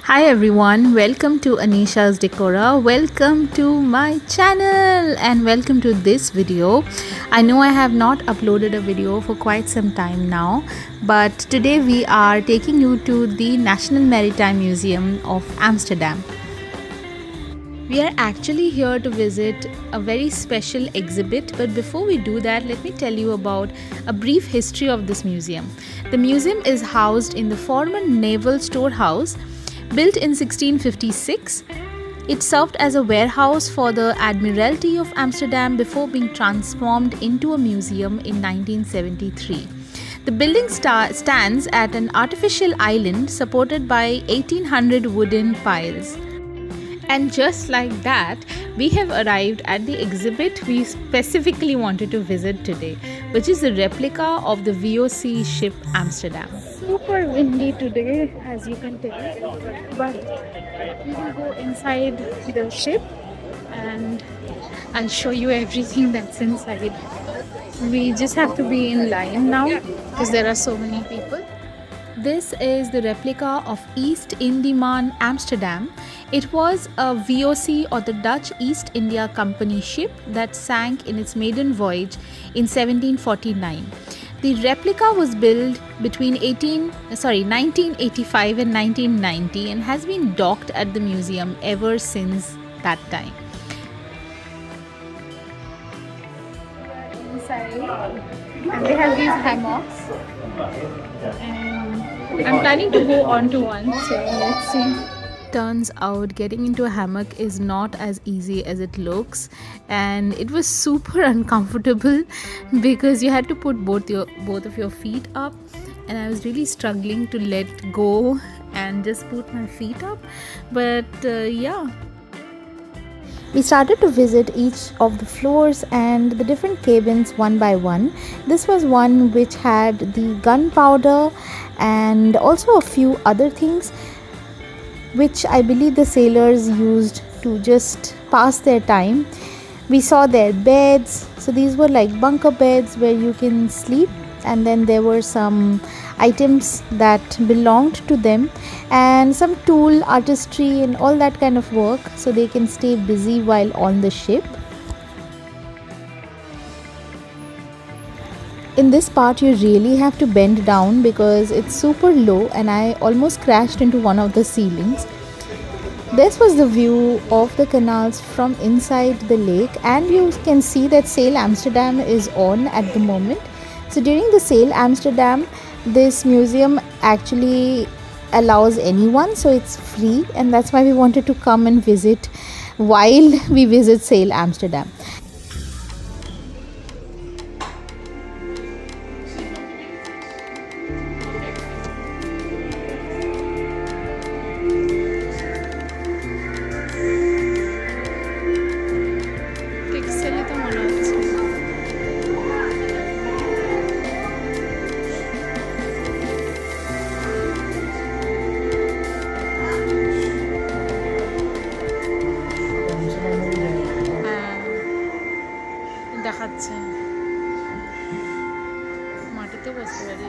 Hi everyone, welcome to Anisha's Decora. Welcome to my channel and welcome to this video. I know I have not uploaded a video for quite some time now, but today we are taking you to the National Maritime Museum of Amsterdam. We are actually here to visit a very special exhibit, but before we do that, let me tell you about a brief history of this museum. The museum is housed in the former naval storehouse. Built in 1656, it served as a warehouse for the Admiralty of Amsterdam before being transformed into a museum in 1973. The building stands at an artificial island supported by 1800 wooden piles. And just like that, we have arrived at the exhibit we specifically wanted to visit today, which is the replica of the VOC ship Amsterdam. Super windy today, as you can tell, but we will go inside the ship and I'll show you everything that's inside. We just have to be in line now because there are so many people. This is the replica of East Indiaman Amsterdam. It was a VOC or the Dutch East India Company ship that sank in its maiden voyage in 1749. The replica was built between 1985 and 1990 and has been docked at the museum ever since that time. Inside, and they have these hammocks. And I'm planning to go onto one, so let's see. Turns out getting into a hammock is not as easy as it looks, and it was super uncomfortable because you had to put both of your feet up, and I was really struggling to let go and just put my feet up, but yeah. We started to visit each of the floors and the different cabins one by one. This was one which had the gunpowder and also a few other things which I believe the sailors used to just pass their time. We saw their beds, so these were like bunker beds where you can sleep, and then there were some items that belonged to them and some tool artistry and all that kind of work, so they can stay busy while on the ship. In this part you really have to bend down because it's super low, and I almost crashed into one of the ceilings. This was the view of the canals from inside the lake, and you can see that Sail Amsterdam is on at the moment. So during the Sail Amsterdam, this museum actually allows anyone, so it's free, and that's why we wanted to come and visit while we visit Sail Amsterdam. দেখাচ্ছে মাটিতে বসতে পারি।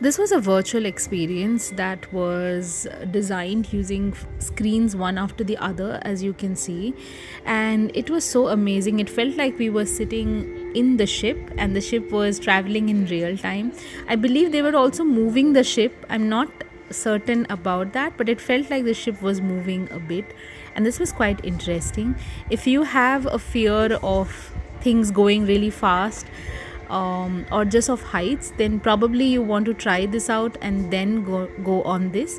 This was a virtual experience that was designed using screens one after the other, as you can see, and it was so amazing. It felt like we were sitting in the ship and the ship was traveling in real time. I believe they were also moving the ship. I'm not certain about that, but it felt like the ship was moving a bit, and this was quite interesting. If you have a fear of things going really fast, or just of heights, then probably you want to try this out and then go on this,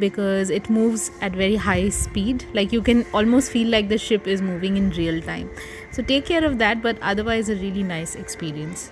because it moves at very high speed. Like you can almost feel like the ship is moving in real time. So take care of that, but otherwise a really nice experience.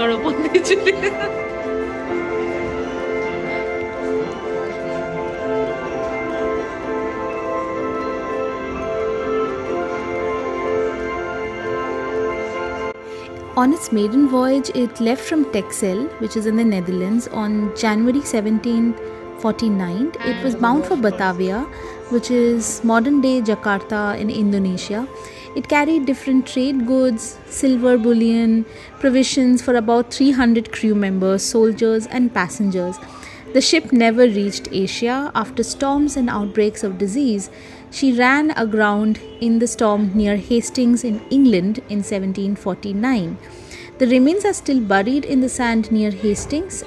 করো বন্ধে চলে। On its maiden voyage, it left from Texel, which is in the Netherlands, on January 1749. It was bound for Batavia, which is modern-day Jakarta in Indonesia. It carried different trade goods, silver bullion, provisions for about 300 crew members, soldiers and passengers. The ship never reached Asia. After storms and outbreaks of disease, she ran aground in the storm near Hastings in England in 1749. The remains are still buried in the sand near Hastings.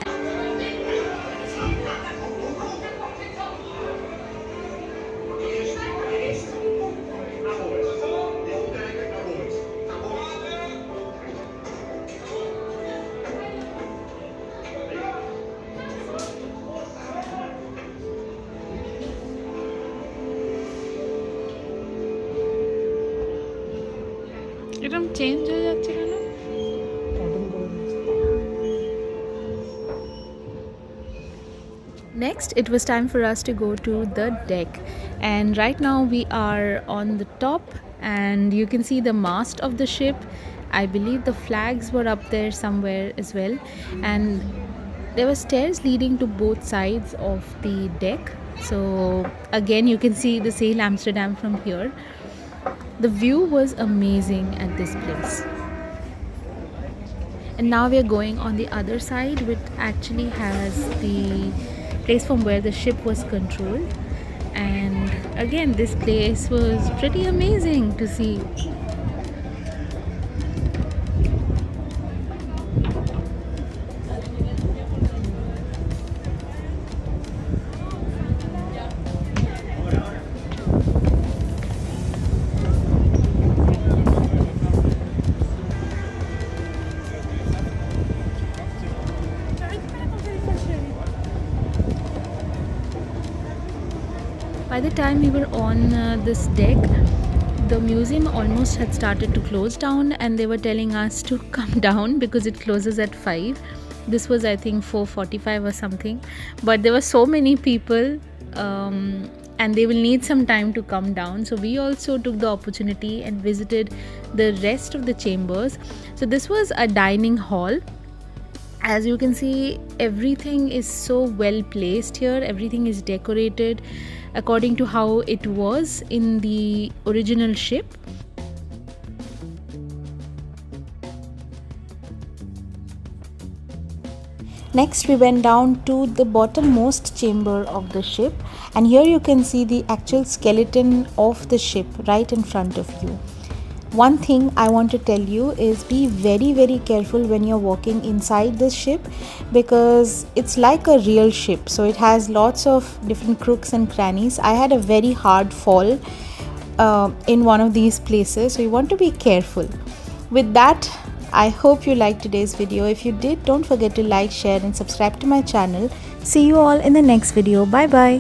এরকম change হয়ে যাচ্ছে কেন? Next, it was time for us to go to the deck, and right now we are on the top and you can see the mast of the ship. I believe the flags were up there somewhere as well, and there were stairs leading to both sides of the deck. So again, you can see the Sail Amsterdam from here. The view was amazing at this place. And now we are going on the other side, which actually has the place from where the ship was controlled. And again, this place was pretty amazing to see. By the time we were on this deck, the museum almost had started to close down, and they were telling us to come down because it closes at 5. This was, I think, 4:45 or something, but there were so many people and they will need some time to come down. So we also took the opportunity and visited the rest of the chambers. So this was a dining hall. As you can see, everything is so well placed here. Everything is decorated according to how it was in the original ship. Next, we went down to the bottommost chamber of the ship, and here you can see the actual skeleton of the ship right in front of you. One thing I want to tell you is be very careful when you're walking inside this ship, because it's like a real ship, so it has lots of different crooks and crannies. I had a very hard fall in one of these places, so you want to be careful. With that, I hope you liked today's video. If you did, don't forget to like, share and subscribe to my channel. See you all in the next video. Bye bye.